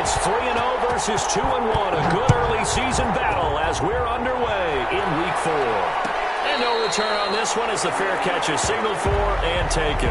It's 3-0 versus 2-1. A good early season battle as we're underway in Week 4. And no return on this one as the fair catch is signaled for and taken.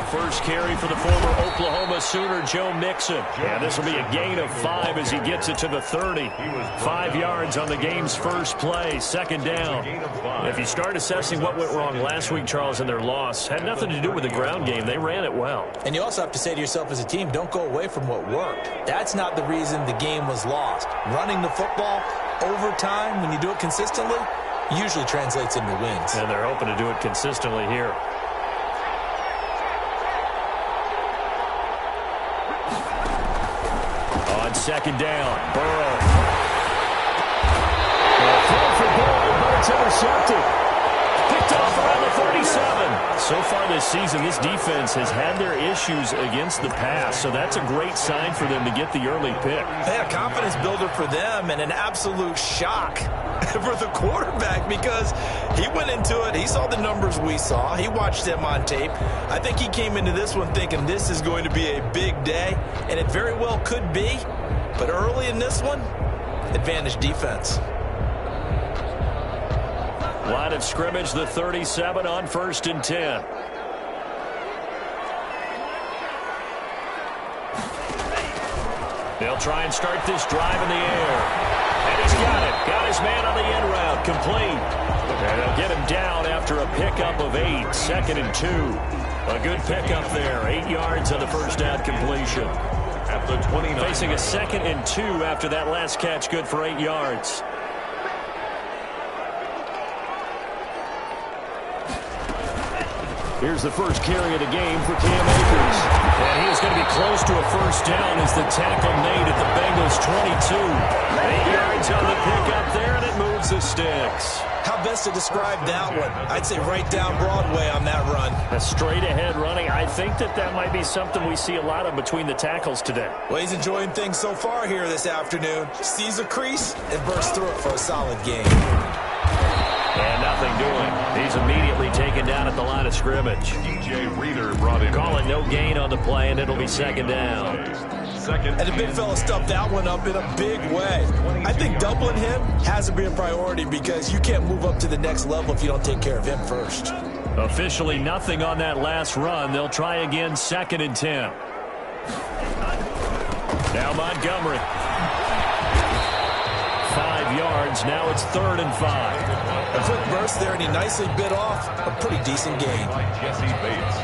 First carry for the former Oklahoma Sooner, Joe Mixon. And this will be a gain of 5 as he gets it to the 30. 5 yards on the game's first play, second down. If you start assessing what went wrong last week, Charles, in their loss, had nothing to do with the ground game. They ran it well. And you also have to say to yourself as a team, don't go away from what worked. That's not the reason the game was lost. Running the football over time, when you do it consistently, usually translates into wins. And they're hoping to do it consistently here. Second down, Burrow. Throw for goal, but it's intercepted. Picked off around the 37. So far this season, this defense has had their issues against the pass, so that's a great sign for them to get the early pick. Hey, a confidence builder for them and an absolute shock for the quarterback because he went into it. He saw the numbers we saw. He watched them on tape. I think he came into this one thinking this is going to be a big day, and it very well could be. But early in this one, advantage defense. Line of scrimmage, the 37 on 1st and 10. They'll try and start this drive in the air. And he's got it. Got his man on the end route. Complete. And they'll get him down after a pickup of 8. 2nd and 2. A good pickup there. 8 yards on the first down completion. At the 29. Facing a 2nd and 2 after that last catch. Good for 8 yards. Here's the first carry of the game for Cam Akers. And he is going to be close to a first down as the tackle made at the Bengals 22. 8 yards on the pickup there, and it moves the sticks. How best to describe that one? I'd say right down Broadway on that run. A straight ahead running. I think that might be something we see a lot of between the tackles today. Well, he's enjoying things so far here this afternoon. Sees a crease and bursts through it for a solid game. And nothing doing. He's immediately taken down at the line of scrimmage. DJ Reader brought in. Calling no gain on the play, and it'll be 2nd down. And the big fella stuffed that one up in a big way. I think doubling him has to be a priority because you can't move up to the next level if you don't take care of him first. Officially nothing on that last run. They'll try again, 2nd and 10. Now Montgomery. 5 yards. Now it's 3rd and 5. A quick burst there, and he nicely bit off a pretty decent gain. Jesse Bates.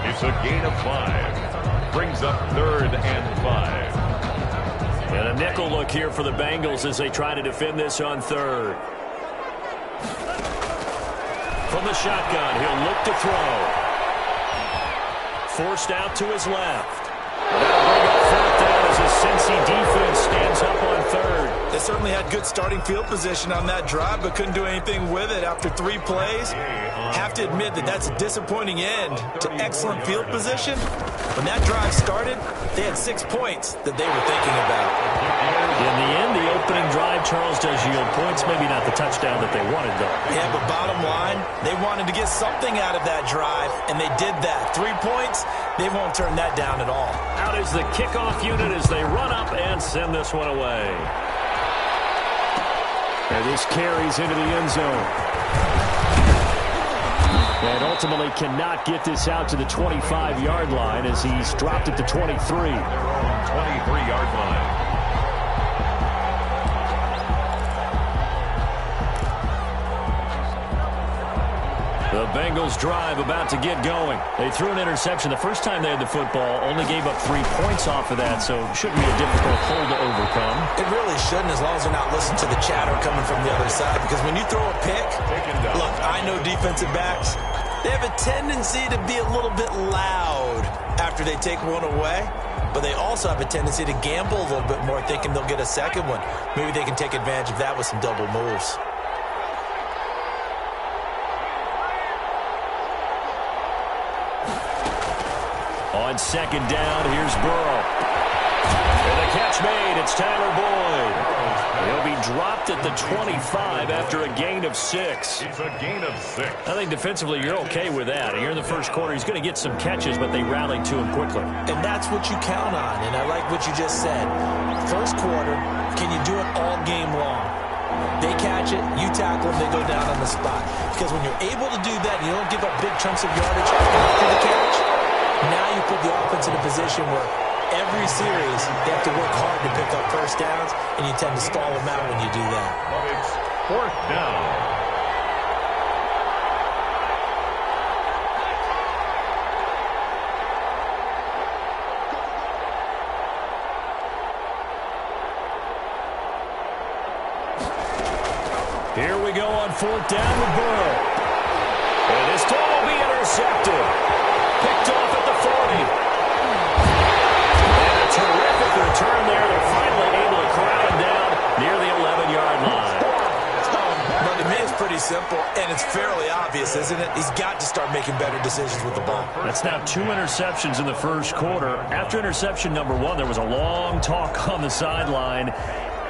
It's a gain of 5. Brings up 3rd and 5. And a nickel look here for the Bengals as they try to defend this on 3rd. From the shotgun, he'll look to throw. Forced out to his left. That'll bring up 4th down as his Cincy defense stands up on 3rd. They certainly had good starting field position on that drive, but couldn't do anything with it after 3 plays. Have to admit that that's a disappointing end to excellent field position. When that drive started, they had 6 points that they were thinking about. In the end, the opening drive, Charles, does yield points. Maybe not the touchdown that they wanted, though. Yeah, but bottom line, they wanted to get something out of that drive, and they did that. 3 points, they won't turn that down at all. Out is the kickoff unit as they run up and send this one away. And this carries into the end zone. And ultimately cannot get this out to the 25-yard line as he's dropped it to 23. 23-yard line. The Bengals drive about to get going. They threw an interception the first time they had the football, only gave up 3 points off of that, so it shouldn't be a difficult hole to overcome. It really shouldn't, as long as they're not listening to the chatter coming from the other side, because when you throw a pick, look, I know defensive backs, They have a tendency to be a little bit loud after they take one away, but they also have a tendency to gamble a little bit more, thinking they'll get a second one. Maybe they can take advantage of that with some double moves. On second down, here's Burrow. And the catch made, it's Tyler Boyd. He'll be dropped at the 25 after a gain of 6. It's a gain of 6. I think defensively you're okay with that. Here in the first quarter, he's going to get some catches, but they rallied to him quickly. And that's what you count on, and I like what you just said. First quarter, can you do it all game long? They catch it, you tackle them, they go down on the spot. Because when you're able to do that, you don't give up big chunks of yardage after the catch, now you put the offense in a position where every series, they have to work hard to pick up first downs, and you tend to stall them out when you do that. It's fourth down. Here we go on fourth down with Burrow. And this time will be intercepted. Picked off at the 40. Terrific return there. They're finally able to corral him down near the 11-yard line. But to me, it's pretty simple, and it's fairly obvious, isn't it? He's got to start making better decisions with the ball. That's now 2 interceptions in the first quarter. After interception number 1, there was a long talk on the sideline,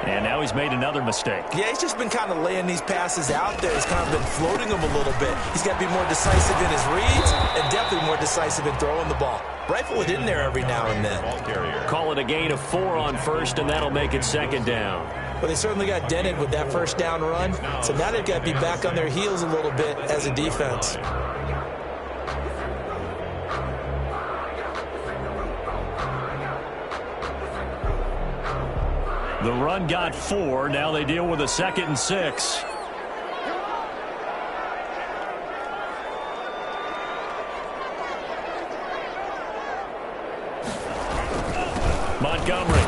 and now he's made another mistake. Yeah, he's just been kind of laying these passes out there. He's kind of been floating them a little bit. He's got to be more decisive in his reads and definitely more decisive in throwing the ball. Rifle it in there every now and then. Call it a gain of 4 on first, and that'll make it second down. Well, they certainly got dented with that first down run, so now they've got to be back on their heels a little bit as a defense. The run got 4. Now they deal with a 2nd and 6. Montgomery.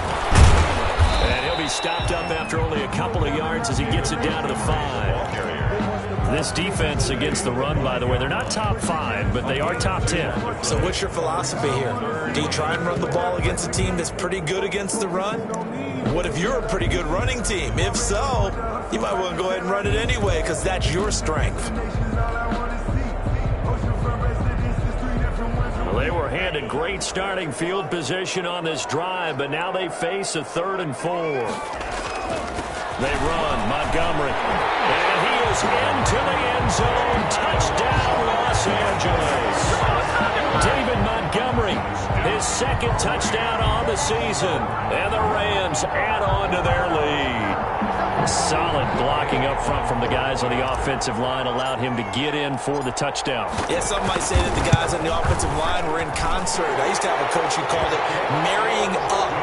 And he'll be stopped up after only a couple of yards as he gets it down to the 5. This defense against the run, by the way, they're not top 5, but they are top 10. So what's your philosophy here? Do you try and run the ball against a team that's pretty good against the run? What if you're a pretty good running team? If so, you might want to go ahead and run it anyway because that's your strength. Well, they were handed great starting field position on this drive, but now they face a 3rd and 4. They run, Montgomery, and he is into the end zone. Touchdown, Los Angeles. David Montgomery, his 2nd touchdown on the season, and the Rams add on to their lead. Solid blocking up front from the guys on the offensive line allowed him to get in for the touchdown. Yeah, some might say that the guys on the offensive line were in concert. I used to have a coach who called it marrying up,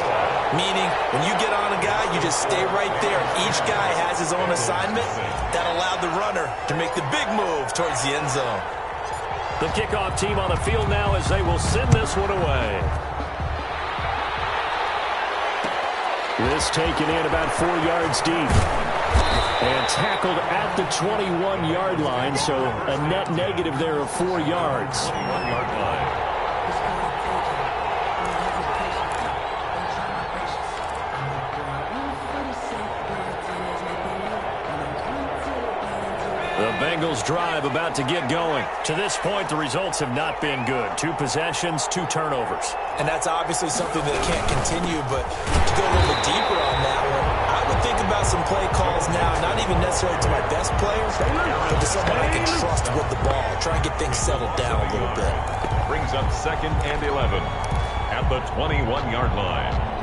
meaning when you get on a guy, you just stay right there. Each guy has his own assignment. That allowed the runner to make the big move towards the end zone. The kickoff team on the field now as they will send this one away. This taken in about 4 yards deep. And tackled at the 21-yard line, so a net negative there of 4 yards. 21-yard line. The Bengals drive about to get going. To this point, the results have not been good. 2 possessions, 2 turnovers. And that's obviously something that can't continue, but to go a little bit deeper on that one, I would think about some play calls now, not even necessarily to my best player, but to someone I can trust with the ball. Try and get things settled down a little bit. Brings up 2nd and 11 at the 21-yard line.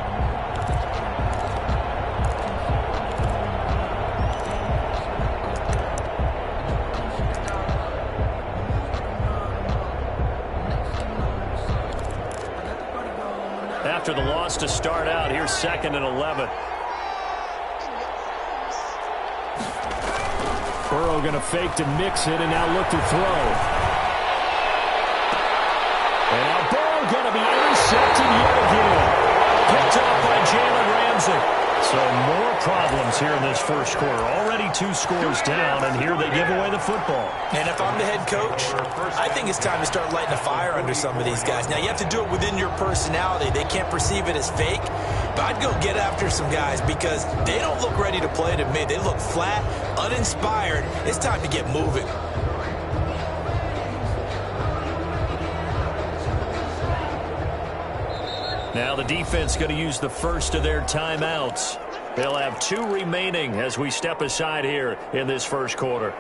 After the loss to start out, here's 2nd and 11. Burrow going to fake to mix it and now look to throw. And now Burrow going to be intercepted yet again. Picked off by Jalen Ramsey. So more problems here in this first quarter. Already 2 scores down, and here they give away the football. And if I'm the head coach, I think it's time to start lighting a fire under some of these guys. Now, you have to do it within your personality. They can't perceive it as fake. But I'd go get after some guys because they don't look ready to play to me. They look flat, uninspired. It's time to get moving. Now the defense going to use the first of their timeouts. They'll have 2 remaining as we step aside here in this first quarter.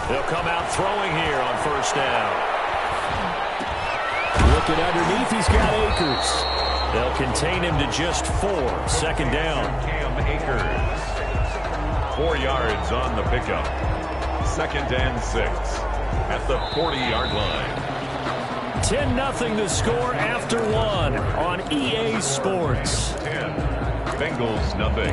They'll come out throwing here on first down. Looking underneath, he's got Akers. They'll contain him to just 4. Second down. Cam Akers. 4 yards on the pickup. 2nd and 6 at the 40-yard line. 10-0 the score after 1 on EA Sports. 10. Bengals nothing.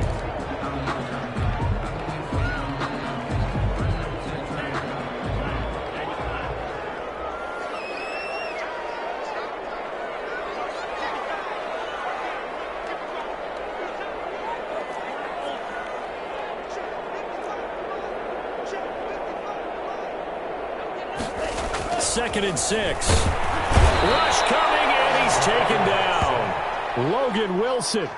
Second and 6. Rush coming, and he's taken down. Logan Wilson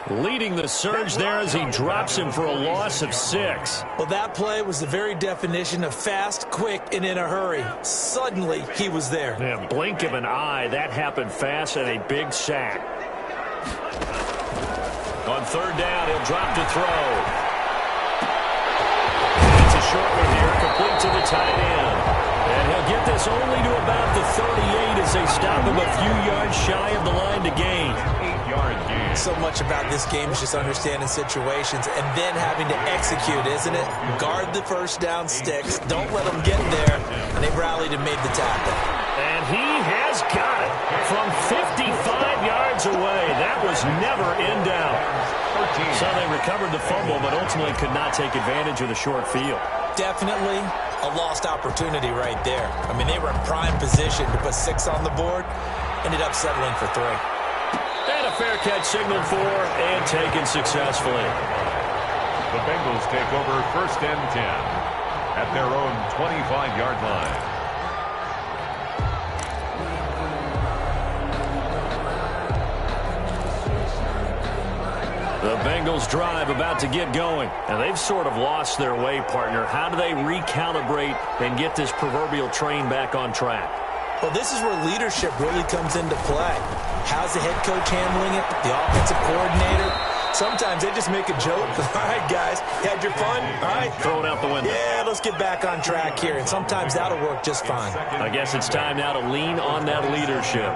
leading the surge there as he drops him for a loss of 6. Well, that play was the very definition of fast, quick, and in a hurry. Suddenly, he was there. Yeah, blink of an eye, that happened fast, and a big sack. On third down, he'll drop to throw. It's a short one here, complete to the tight end. And he'll get this only to about the 38 as they stop him a few yards shy of the line to gain. 8-yard gain. So much about this game is just understanding situations and then having to execute, isn't it? Guard the first down sticks. Don't let them get there. And they rallied and made the tackle. And he has got it from 55 yards away. That was never in doubt. So they recovered the fumble, but ultimately could not take advantage of the short field. Definitely a lost opportunity right there. I mean, they were in prime position to put 6 on the board. Ended up settling for 3. And a fair catch signaled for and taken successfully. The Bengals take over 1st and 10 at their own 25-yard line. The Bengals drive about to get going. And they've sort of lost their way, partner. How do they recalibrate and get this proverbial train back on track? Well, this is where leadership really comes into play. How's the head coach handling it? The offensive coordinator? Sometimes they just make a joke. All right, guys, you had your fun? All right. Throw it out the window. Yeah, let's get back on track here. And sometimes that'll work just fine. I guess it's time now to lean on that leadership.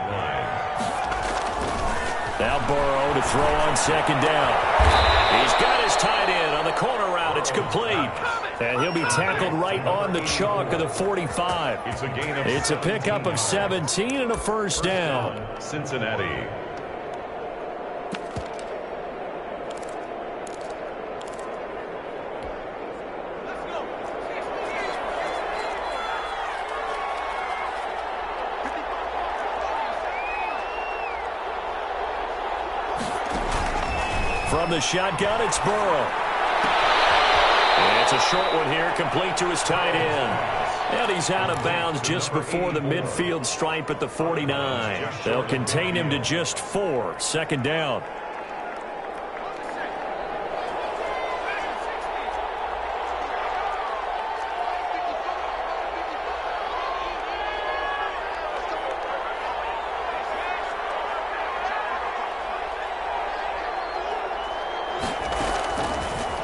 Now Burrow to throw on second down. He's got his tight end on the corner route. It's complete. And he'll be tackled right on the chalk of the 45. It's a pickup of 17 and a first down. Cincinnati. From the shotgun, it's Burrow. And it's a short one here, complete to his tight end. And he's out of bounds just before the midfield stripe at the 49. They'll contain him to just 4. Second down.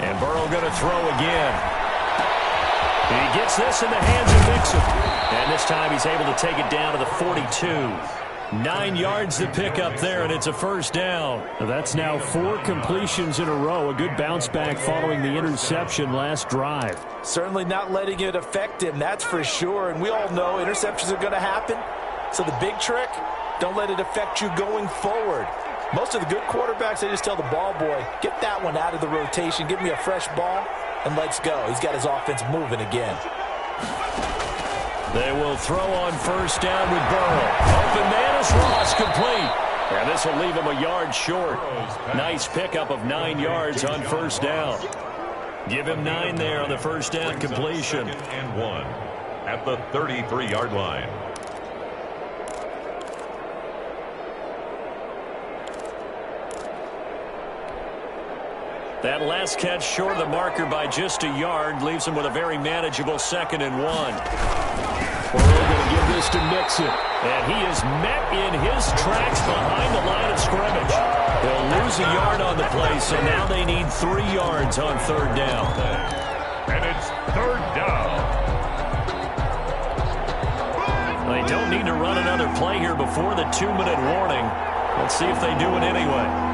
And Burrow going to throw again. He gets this in the hands of Mixon. And this time he's able to take it down to the 42. 9 yards to pick up there, and it's a first down. That's now 4 completions in a row. A good bounce back following the interception last drive. Certainly not letting it affect him, that's for sure. And we all know interceptions are going to happen. So the big trick, don't let it affect you going forward. Most of the good quarterbacks, they just tell the ball boy, get that one out of the rotation. Give me a fresh ball. and let's go. He's got his offense moving again. They will throw on first down with Burrow. Open man is Ross, complete. And this will leave him a yard short. Nice pickup of 9 yards on first down. Give him 9 there on the first down completion. 2nd and 1 at the 33-yard line. That last catch short of the marker by just a yard leaves him with a very manageable 2nd and 1. We're going to give this to Mixon. And he is met in his tracks behind the line of scrimmage. They'll lose a yard on the play, so now they need 3 yards on third down. And it's third down. They don't need to run another play here before the 2-minute warning. Let's see if they do it anyway.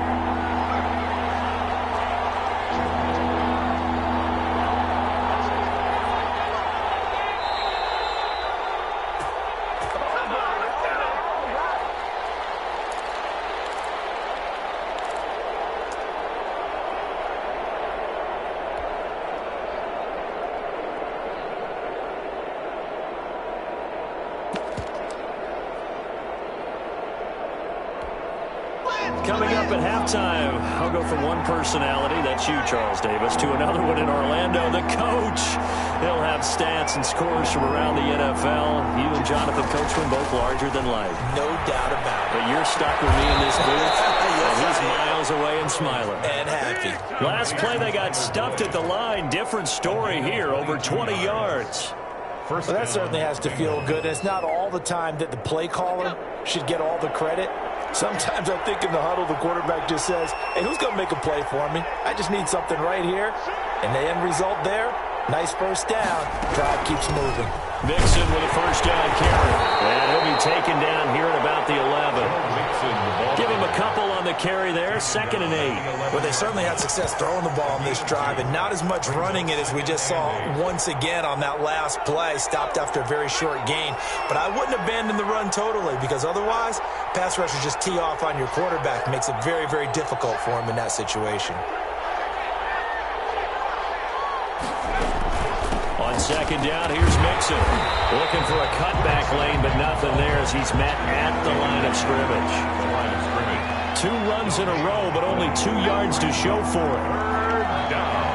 Coming up at halftime, I'll go from one personality, that's you, Charles Davis, to another one in Orlando, the coach. He'll have stats and scores from around the NFL. You and Jonathan Coachman both larger than life. No doubt about it. But you're stuck with me in this booth. Yes, and he's miles away and smiling. And happy. Last play, they got stuffed at the line. Different story here, over 20 yards. Well, that certainly has to feel good. It's not all the time that the play caller should get all the credit. Sometimes I think in the huddle, the quarterback just says, hey, who's going to make a play for me? I just need something right here. And the end result there, nice first down. Drive keeps moving. Mixon with a first down carry. And he'll be taken down here at about the 11. Give him a couple on the carry there. 2nd and 8. Well, they certainly had success throwing the ball on this drive and not as much running it as we just saw once again on that last play. Stopped after a very short gain. But I wouldn't abandon the run totally because otherwise, pass rushers just tee off on your quarterback. Makes it very, very difficult for him in that situation. On 2nd down, here's Mixon. Looking for a cutback lane, but nothing there as he's met at the line of scrimmage. 2 runs in a row, but only 2 yards to show for it. Third down.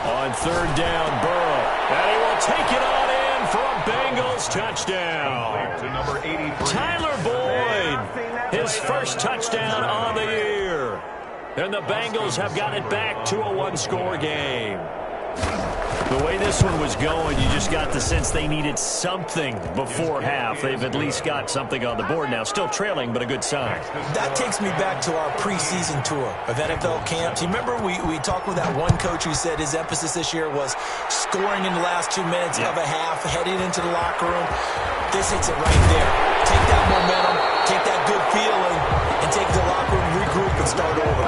On 3rd down, Burrow. And he will take it on in for a Bengals touchdown. To number 83. Tyler Boyd, his first touchdown on the year. And the Bengals have got it back to a 1-score game. The way this one was going, you just got the sense they needed something before half. They've at least got something on the board now. Still trailing, but a good sign. That takes me back to our preseason tour of NFL camps. You remember we talked with that one coach who said his emphasis this year was scoring in the last 2 minutes of a half, heading into the locker room. This hits it right there. Take that momentum, take that good feeling, and take the locker room, regroup, and start over.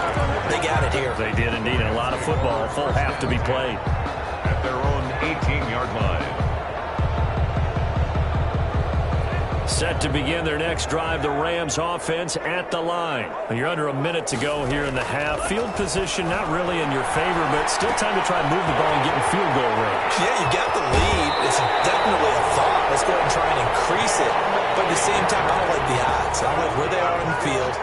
They got it here. They did indeed, and a lot of football, full half to be played. At their own 18-yard line. Set to begin their next drive, the Rams offense at the line. You're under a minute to go here in the half. Field position not really in your favor, but still time to try and move the ball and get in field goal range. Yeah, you got the lead. It's definitely a thought. Let's go ahead and try and increase it. But at the same time, I don't like the odds. I don't like where they are in the field.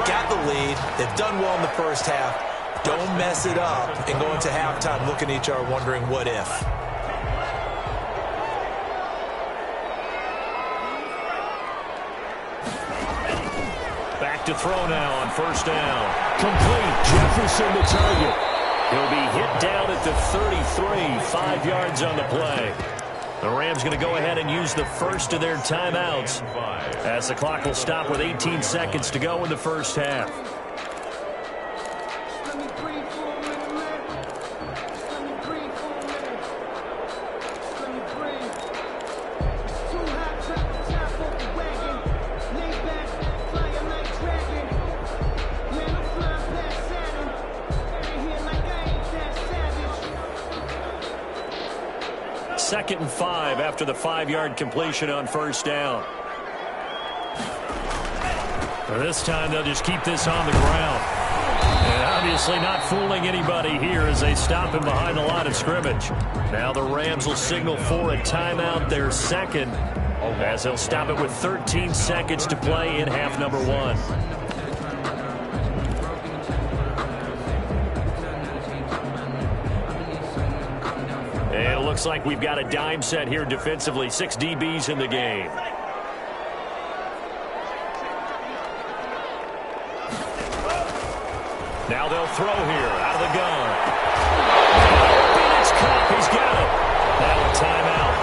Got the lead. They've done well in the first half. Don't mess it up and go into halftime looking at each other wondering what if. Back to throw now on first down. Complete. Jefferson the target. He'll be hit down at the 33. 5 yards on the play. The Rams going to go ahead and use the first of their timeouts as the clock will stop with 18 seconds to go in the first half. Second and 5 after the 5-yard completion on first down. This time they'll just keep this on the ground. And obviously not fooling anybody here as they stop him behind the line of scrimmage. Now the Rams will signal for a timeout, their second, as they'll stop it with 13 seconds to play in half number 1. And it looks like we've got a dime set here defensively. 6 DBs in the game. Now they'll throw here out of the gun. Phoenix Cup, he's got it. Now a timeout.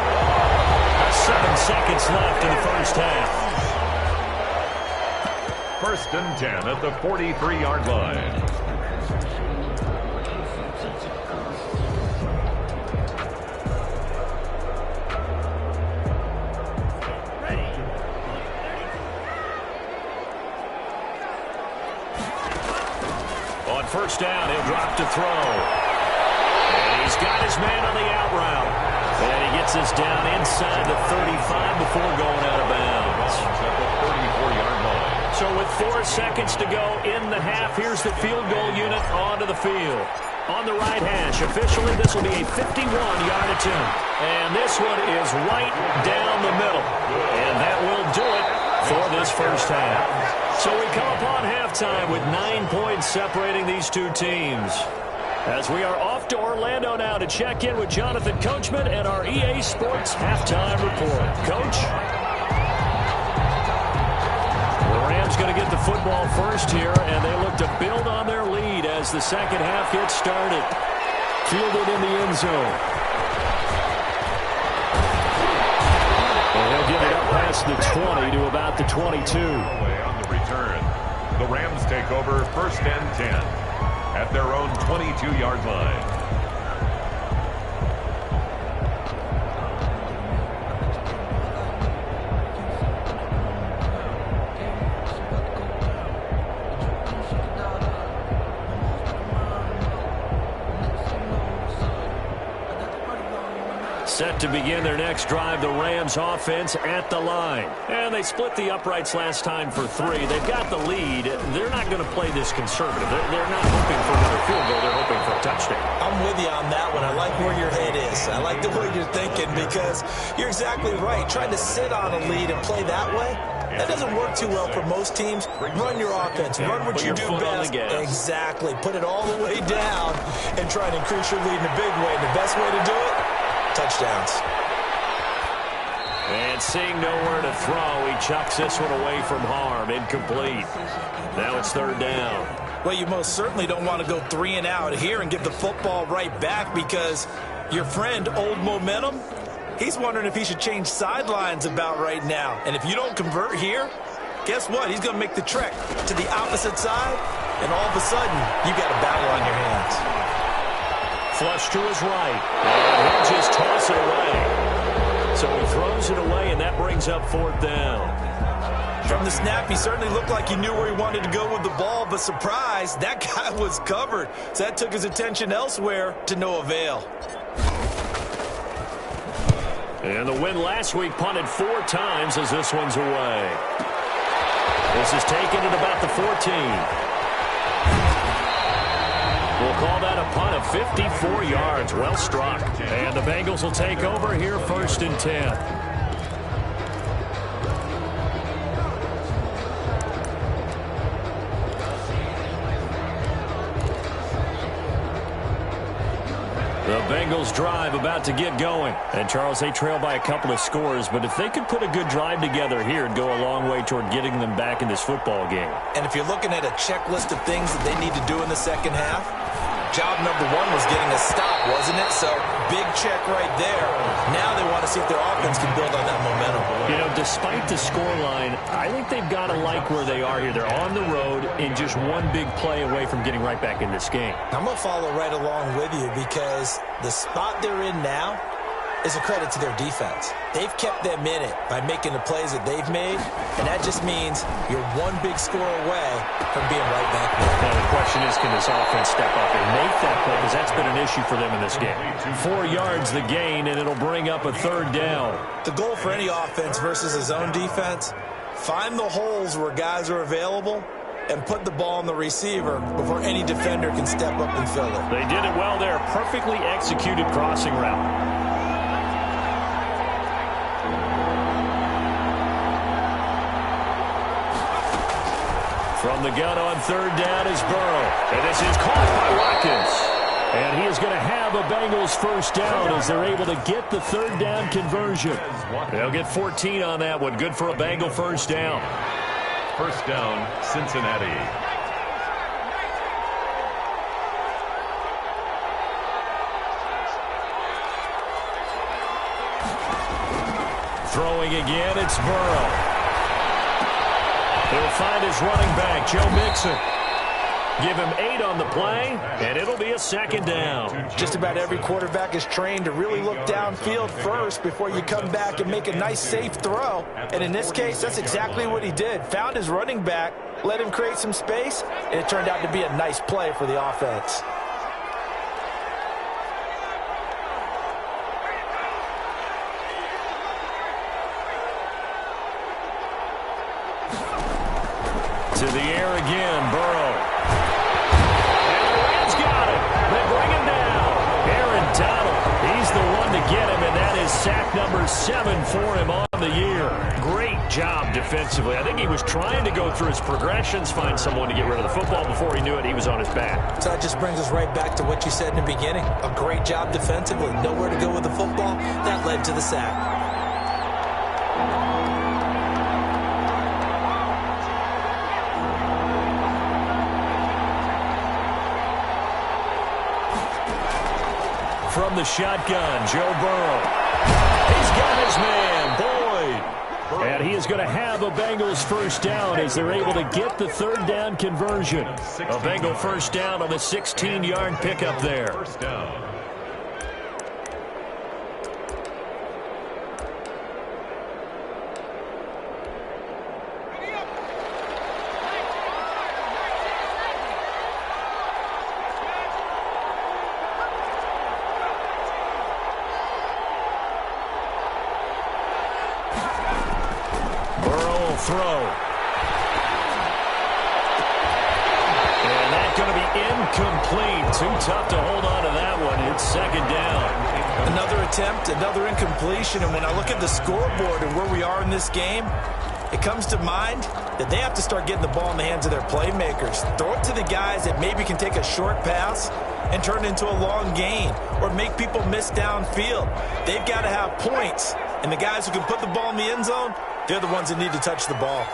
7 seconds left in the first half. 1st and 10 at the 43-yard line. On 1st down, he'll drop to throw. And he's got his man on the out route. And he gets this down inside the 35 before going out of bounds. At the 34-yard line. So with 4 seconds to go in the half, here's the field goal unit onto the field. On the right hash, officially this will be a 51-yard attempt. And this one is right down the middle. And that will do it for this first half. So we come upon halftime with 9 points separating these two teams. As we are off to Orlando now to check in with Jonathan Coachman and our EA Sports halftime report. Coach? The Rams going to get the football first here, and they look to build on their lead as the second half gets started. Fielded in the end zone. And he'll get it up past the 20 to about the 22. On the return, the Rams take over 1st and 10 at their own 22-yard line. Set to begin their next drive, the Rams offense at the line. And they split the uprights last time for 3. They've got the lead. They're not going to play this conservative. They're not hoping for another field goal. They're hoping for a touchdown. I'm with you on that one. I like where your head is. I like the way you're thinking because you're exactly right. Trying to sit on a lead and play that way, that doesn't work too well for most teams. Run your offense. Run what you do best. Exactly. Put it all the way down and try and increase your lead in a big way. And the best way to do it, touchdowns. And seeing nowhere to throw, he chucks this one away from harm. Incomplete. Now it's 3rd down. Well, you most certainly don't want to go 3 and out here and give the football right back because your friend, Old Momentum, he's wondering if he should change sidelines about right now. And if you don't convert here, guess what? He's going to make the trek to the opposite side, and all of a sudden, you got a battle on your hands. Flush to his right, and he'll just toss it away. So he throws it away, and that brings up 4th down. From the snap, he certainly looked like he knew where he wanted to go with the ball, but surprise, that guy was covered. So that took his attention elsewhere to no avail. And the win last week punted 4 times as this one's away. This is taken at about the 14. We'll call that a punt of 54 yards. Well struck. And the Bengals will take over here 1st and 10. The Bengals drive about to get going. And, Charles, they trail by a couple of scores, but if they could put a good drive together here, it'd go a long way toward getting them back in this football game. And if you're looking at a checklist of things that they need to do in the second half, job number 1 was getting a stop, wasn't it? So, big check right there. Now they want to see if their offense can build on that momentum. You know, despite the scoreline, I think they've got to like where they are here. They're on the road and just one big play away from getting right back in this game. I'm going to follow right along with you because the spot they're in now is a credit to their defense. They've kept them in it by making the plays that they've made, and that just means you're one big score away from being right back there. Now the question is, can this offense step up and make that play, because that's been an issue for them in this game. 4 yards the gain, and it'll bring up a 3rd down. The goal for any offense versus his own defense, Find the holes where guys are available and put the ball on the receiver before any defender can step up and fill it. They did it well there. Perfectly executed crossing route. From the gun on third down is Burrow. And this is caught by Watkins. And he is going to have a Bengals first down as they're able to get the third down conversion. They'll get 14 on that one. Good for a Bengal first down. First down, Cincinnati. Throwing again, it's Burrow. He'll find his running back, Joe Mixon. Give him 8 on the play, and it'll be a second down. Just about every quarterback is trained to really look downfield first before you come back and make a nice, safe throw. And in this case, that's exactly what he did. Found his running back, let him create some space, and it turned out to be a nice play for the offense. To the air again, Burrow. And the Rams got him. They bring him down. Aaron Donald, he's the one to get him, and that is sack number 7 for him on the year. Great job defensively. I think he was trying to go through his progressions, find someone to get rid of the football. Before he knew it, he was on his back. So that just brings us right back to what you said in the beginning. A great job defensively. Nowhere to go with the football. That led to the sack. From the shotgun, Joe Burrow. He's got his man, Boyd. And he is going to have a Bengals first down as they're able to get the third down conversion. A Bengal first down on the 16-yard pickup there. First down. Throw. And that's going to be incomplete. Too tough to hold on to that one. It's second down. Another attempt, another incompletion. And when I look at the scoreboard and where we are in this game, it comes to mind that they have to start getting the ball in the hands of their playmakers. Throw it to the guys that maybe can take a short pass and turn it into a long gain or make people miss downfield. They've got to have points. And the guys who can put the ball in the end zone, they're the ones that need to touch the ball.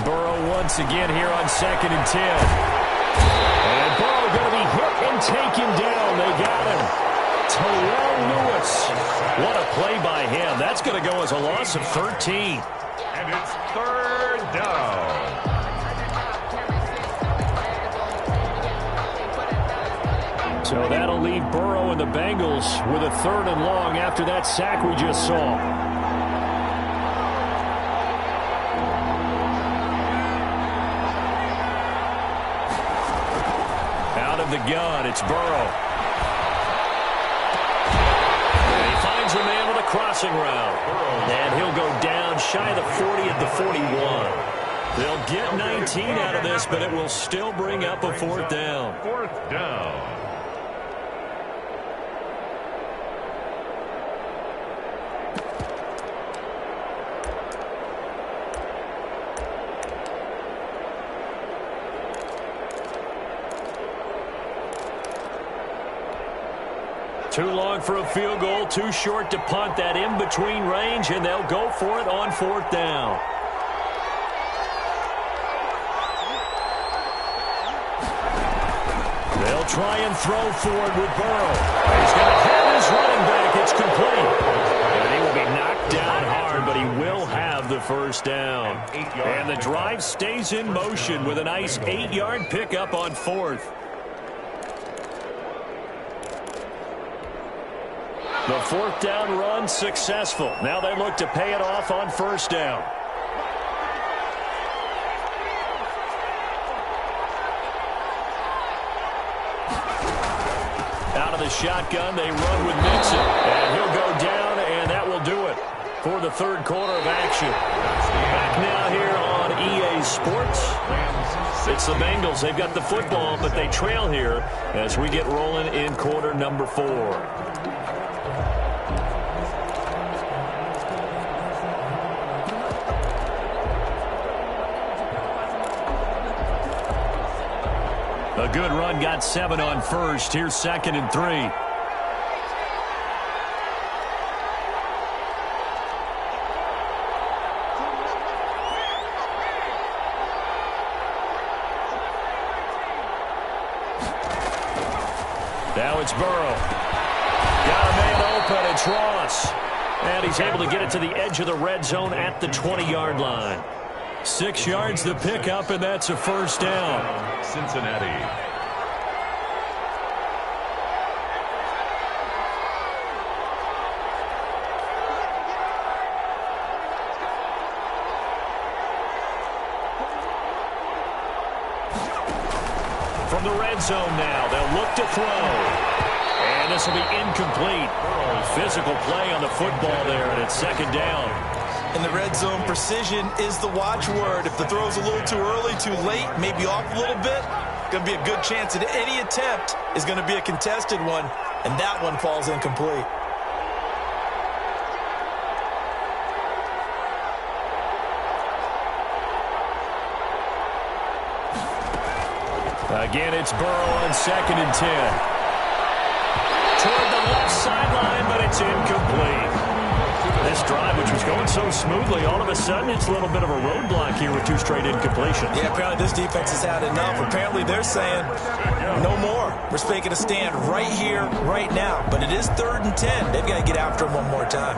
Burrow once again here on 2nd and 10. And Burrow going to be hit and taken down. They got him. Terrell Lewis. What a play by him. That's going to go as a loss of 13. And it's third down. So that'll leave Burrow and the Bengals with a 3rd and long after that sack we just saw. Out of the gun, it's Burrow. And he finds a man on a crossing route. And he'll go down shy of the 40 at the 41. They'll get 19 out of this, but it will still bring up a 4th down. 4th down. Too long for a field goal, too short to punt. That in-between range, and they'll go for it on 4th down. They'll try and throw forward with Burrow. He's going to have his running back. It's complete. And he will be knocked down hard, but he will have the first down. And the drive stays in motion with a nice 8-yard pickup on 4th. The 4th down run successful. Now they look to pay it off on 1st down. the shotgun. They run with Mixon. And he'll go down, and that will do it for the third quarter of action. Back now here on EA Sports. It's the Bengals. They've got the football, but they trail here as we get rolling in quarter number 4. A good run, got 7 on first. Here's 2nd and 3. Now it's Burrow. Got a man open. It's Ross. And he's able to get it to the edge of the red zone at the 20-yard line. 6 yards to pick up, and that's a first down. Cincinnati. From the red zone now, they'll look to throw. And this will be incomplete. Physical play on the football there, and it's 2nd down. In the red zone, precision is the watchword. If the throw's a little too early, too late, maybe off a little bit, going to be a good chance that any attempt is going to be a contested one, and that one falls incomplete. Again, it's Burrow on 2nd and 10. Toward the left sideline, but it's incomplete. This drive, which was going so smoothly, all of a sudden it's a little bit of a roadblock here with 2 straight incompletions. Yeah, apparently this defense has had enough. Apparently they're saying no more. We're making a stand right here, right now. But it is 3rd and 10. They've got to get after him one more time.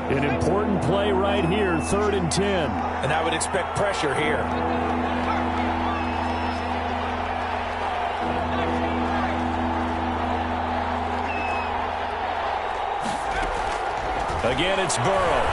An important play right here, 3rd and 10. And I would expect pressure here. Again, it's Burrow.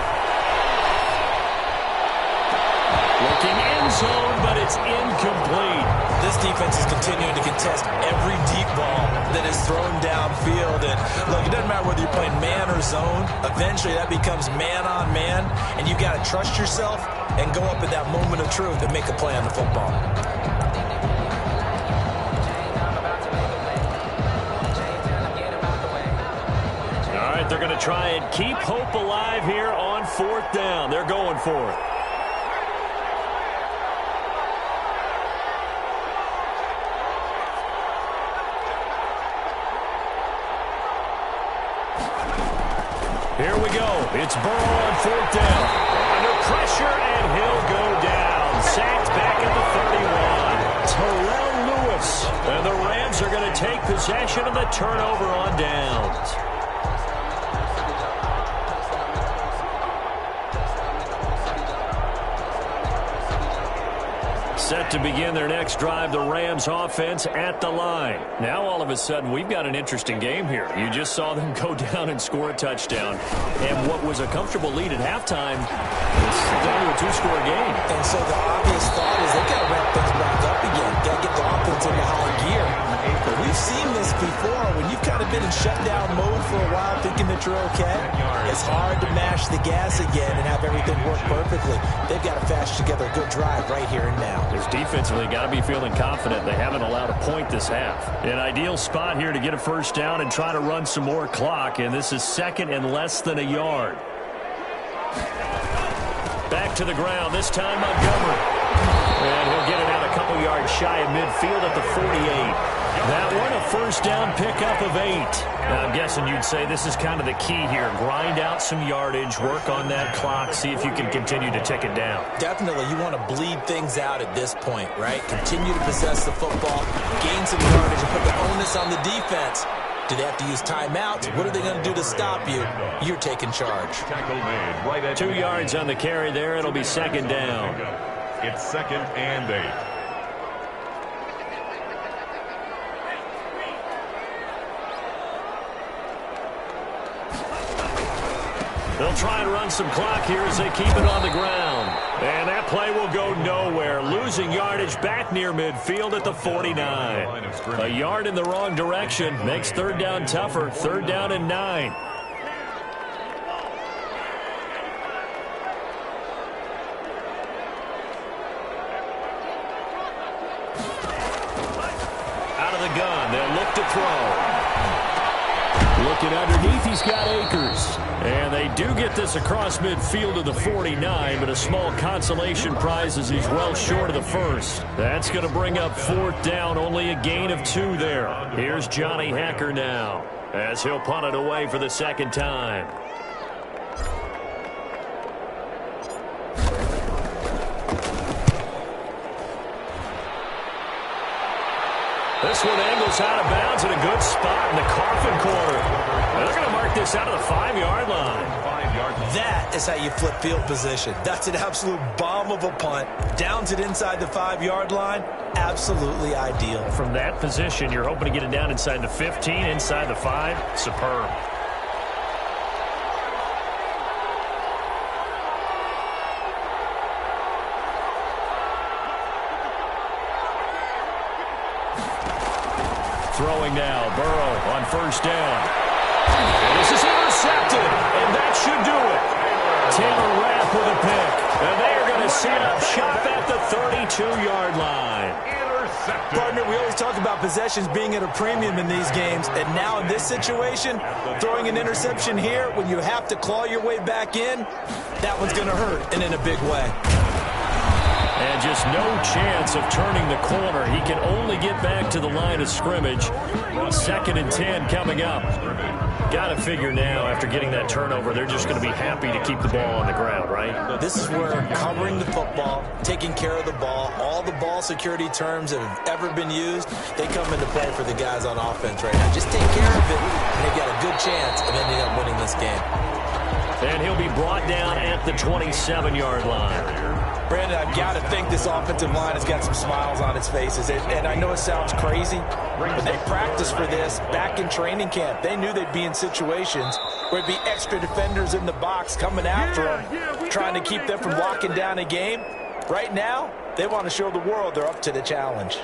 Looking end zone, but it's incomplete. This defense is continuing to contest every deep ball that is thrown downfield. And look, it doesn't matter whether you're playing man or zone. Eventually, that becomes man on man, and you've got to trust yourself and go up at that moment of truth and make a play on the football. All right, they're going to try and keep hope alive here on 4th down. They're going for it. Here we go. It's Burrow on 4th down. Under pressure, and he'll go down. Sacked back at the 31. Terrell Lewis. And the Rams are going to take possession of the turnover on downs. Set to begin their next drive, the Rams offense at the line. Now all of a sudden we've got an interesting game here. You just saw them go down and score a touchdown. And what was a comfortable lead at halftime, it's down to a 2-score game. And so the obvious thought is they've got to wrap things back up again. Got to get the offense into high gear. But we've seen this before. When you've kind of been in shutdown mode for a while thinking that you're okay, it's hard to mash the gas again and have everything work perfectly. They've got to fashion together a good drive right here and now. Defensively, got to be feeling confident. They haven't allowed a point this half. An ideal spot here to get a first down and try to run some more clock, and this is 2nd and less than a yard. Back to the ground, this time Montgomery. And he'll get it out a couple yards shy of midfield at the 48. That one, a first down pickup of 8. Now, I'm guessing you'd say this is kind of the key here. Grind out some yardage, work on that clock, see if you can continue to tick it down. Definitely, you want to bleed things out at this point, right? Continue to possess the football, gain some yardage, and put the onus on the defense. Do they have to use timeouts? What are they going to do to stop you? You're taking charge. 2 yards on the carry there. It'll be 2nd down. It's 2nd and 8. They'll try and run some clock here as they keep it on the ground. And that play will go nowhere. Losing yardage back near midfield at the 49. A yard in the wrong direction makes third down tougher. Third down and 9. Out of the gun, they'll look to throw. Looking underneath, he's got Akers. And they do get this across midfield to the 49, but a small consolation prize as he's well short of the first. That's going to bring up fourth down, only a gain of 2 there. Here's Johnny Hacker now as he'll punt it away for the second time. This one angles out of bounds in a good spot in the coffin corner. And they're going to mark this out of the 5-yard line. That is how you flip field position. That's an absolute bomb of a punt. Downs it inside the 5-yard line. Absolutely ideal. From that position, you're hoping to get it down inside the 15, inside the 5. Superb. Throwing now, Burrow on first down. And this is intercepted, and that should do it. Taylor Rapp with a pick, and they are going to set up shop at the 32-yard line. Partner, we always talk about possessions being at a premium in these games, and now in this situation, throwing an interception here when you have to claw your way back in, that one's going to hurt, and in a big way. And just no chance of turning the corner. He can only get back to the line of scrimmage. 2nd and 10 coming up. Got to figure now, after getting that turnover, they're just going to be happy to keep the ball on the ground, right? This is where covering the football, taking care of the ball, all the ball security terms that have ever been used, they come into play for the guys on offense right now. Just take care of it, and they've got a good chance of ending up winning this game. And he'll be brought down at the 27-yard line. Brandon, I've got to think this offensive line has got some smiles on its faces. And I know it sounds crazy, but they practiced for this back in training camp. They knew they'd be in situations where it'd be extra defenders in the box coming after them, trying to keep them from locking down a game. Right now, they want to show the world they're up to the challenge.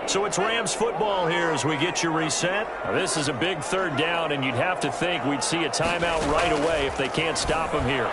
So it's Rams football here as we get you reset. Now, this is a big third down, and you'd have to think we'd see a timeout right away if they can't stop him here.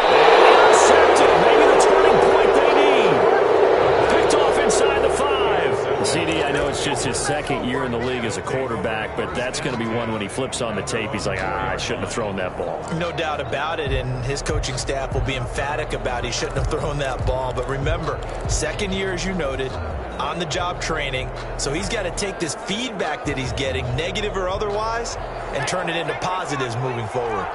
Intercepted. Maybe the turning point they need. Picked off inside the 5. CD, I know it's just his second year in the league as a quarterback, but that's going to be one when he flips on the tape. He's like, I shouldn't have thrown that ball. No doubt about it, and his coaching staff will be emphatic about he shouldn't have thrown that ball. But remember, second year, as you noted, on-the-job training, so he's got to take this feedback that he's getting, negative or otherwise, and turn it into positives moving forward.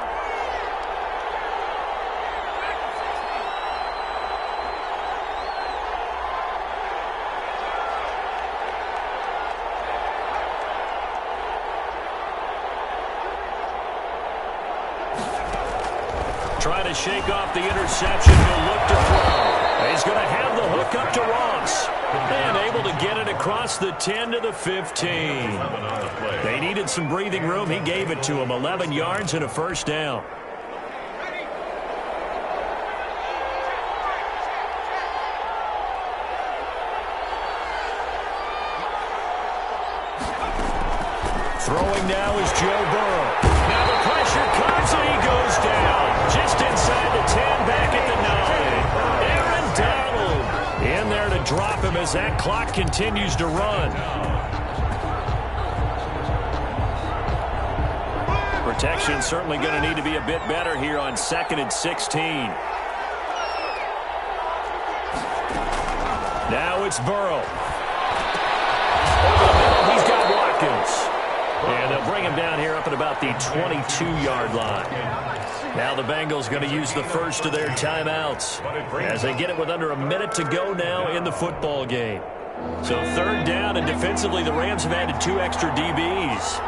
Trying to shake off the interception. He'll look to throw. He's going to have the hook up to Ross. And able to get it across the 10 to the 15. They needed some breathing room. He gave it to him. 11 yards and a first down. Throwing now is Joe Burrow. Now the pressure comes and he goes down. Just inside the 10, back at the 9. Aaron Donald in there to drop him as that clock continues to run. Protection certainly going to need to be a bit better here on 2nd and 16. Now it's Burrow. Over the middle, he's got Watkins. And they'll bring him down here up at about the 22-yard line. Now the Bengals going to use the first of their timeouts as they get it with under a minute to go now in the football game. So third down, and defensively the Rams have added 2 extra DBs.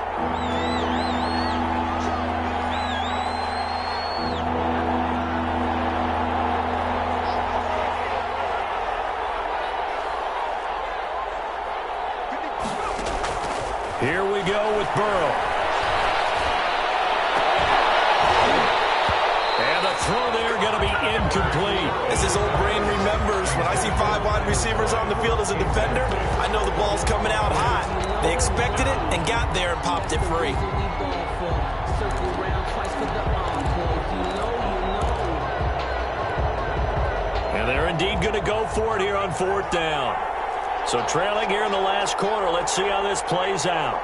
Here we go with Burrow. And the throw there going to be incomplete. As his old brain remembers, when I see 5 wide receivers on the field as a defender, I know the ball's coming out hot. They expected it and got there and popped it free. And they're indeed going to go for it here on 4th down. So trailing here in the last quarter. Let's see how this plays out.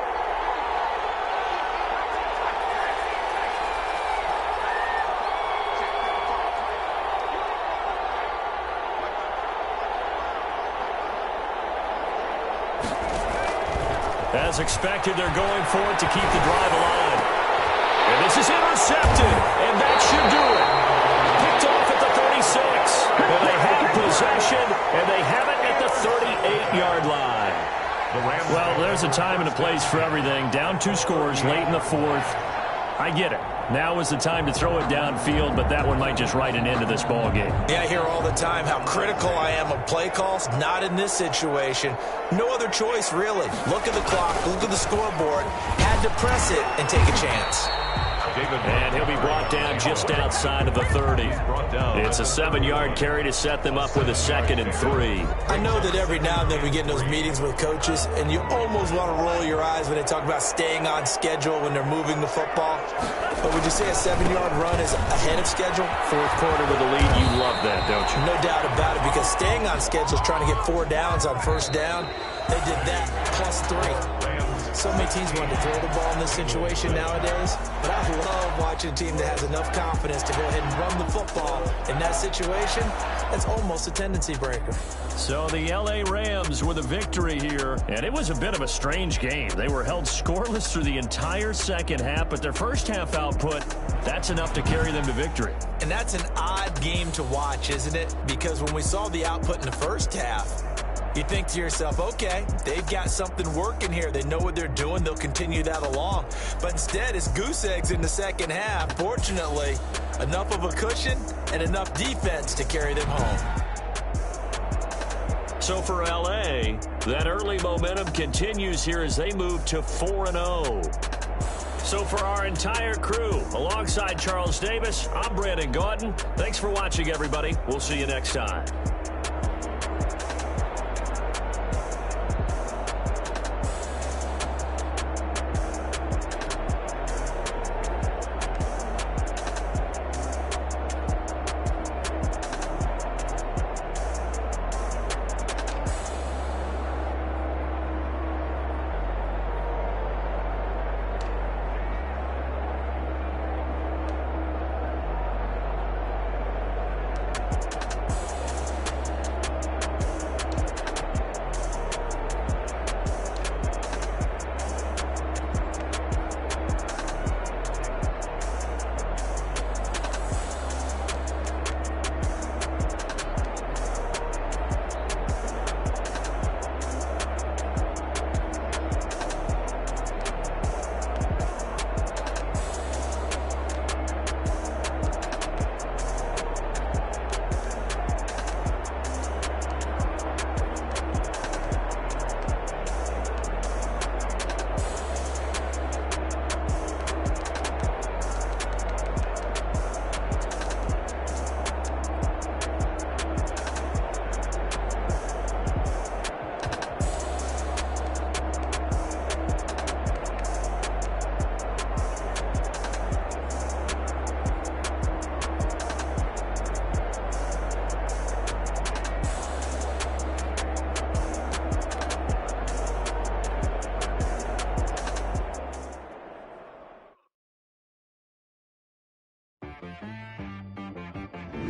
As expected, they're going for it to keep the drive alive. And this is intercepted, and that should do it. Picked off at the 36. And they have possession, and they have it at the 38-yard line. Well, there's a time and a place for everything. Down 2 scores late in the 4th. I get it. Now is the time to throw it downfield, but that one might just write an end to this ball game. Yeah, I hear all the time how critical I am of play calls. Not in this situation. No other choice, really. Look at the clock. Look at the scoreboard. Had to press it and take a chance. And he'll be brought down just outside of the 30. It's a 7-yard carry to set them up with a 2nd and 3. I know that every now and then we get in those meetings with coaches, and you almost want to roll your eyes when they talk about staying on schedule when they're moving the football. But would you say a 7-yard run is ahead of schedule? 4th quarter with a lead. You love that, don't you? No doubt about it, because staying on schedule is trying to get 4 downs on 1st down. They did that plus 3. So many teams want to throw the ball in this situation nowadays, but I love watching a team that has enough confidence to go ahead and run the football. In that situation, that's almost a tendency breaker. So the L.A. Rams with a victory here, and it was a bit of a strange game. They were held scoreless through the entire second half, but their first half output, that's enough to carry them to victory. And that's an odd game to watch, isn't it? Because when we saw the output in the first half, you think to yourself, okay, they've got something working here. They know what they're doing. They'll continue that along. But instead, it's goose eggs in the second half. Fortunately, enough of a cushion and enough defense to carry them home. So for L.A., that early momentum continues here as they move to 4-0. So for our entire crew, alongside Charles Davis, I'm Brandon Gaudin. Thanks for watching, everybody. We'll see you next time.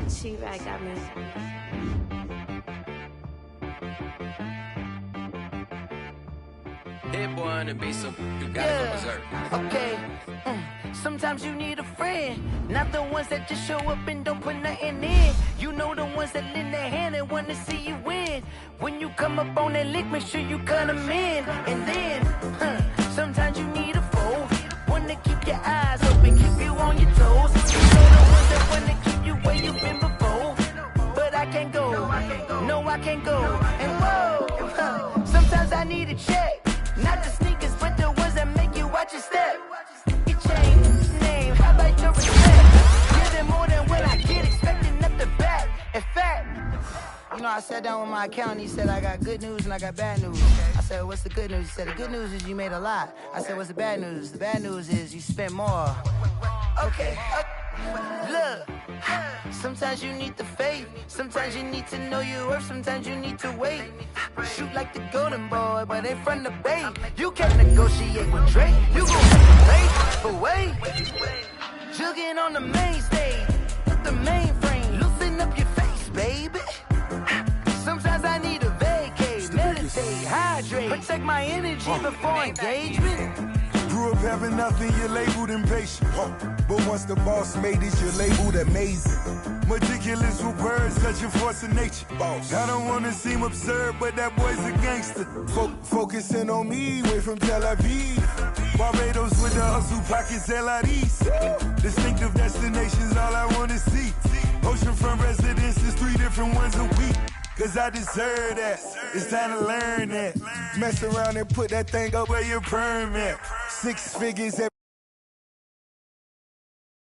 She-Rag got me. Hit boy and be so you gotta go berserk. Okay. Sometimes you need a friend, not the ones that just show up and don't put nothing in. You know the ones that lend their hand and want to see you win. When you come up on that lick, make sure you cut them in. And then, sometimes you need a foe, one to keep your eyes open, keep you on your toes. You know the ones that want to keep you where you've been before. But I can't go, no I can't go. And whoa, sometimes I need a check, not the sneakers but the way your step. Your chain, name, how about your respect? Give them more than what I get, expecting nothing back. In fact, you know, I sat down with my accountant. He said, I got good news and I got bad news. I said, what's the good news? He said, the good news is you made a lot. I said, what's the bad news? The bad news is you spent more. Okay. Look, sometimes you need the faith. Sometimes you need to know your worth. Sometimes you need to wait. Shoot like the golden boy, but ain't from the bay. You can't negotiate with Drake. You gon' have to wait. Jugging on the main stage with the mainframe. Loosen up your face, baby. Sometimes I need a vacate, meditate, hydrate, protect my energy before engagement. Grew up having nothing, you're labeled impatient. But once the boss made it, you're labeled amazing. Meticulous with words, such a force of nature. I don't wanna seem absurd, but that boy's a gangster. Focusing on me, way from Tel Aviv. Barbados with the hustle pockets, LIDs. Distinctive destinations, all I wanna see. Oceanfront residences, 3 different ones a week. Cause I deserve that. It's time to learn that. Mess around and put that thing up where your perm at. 6 figures at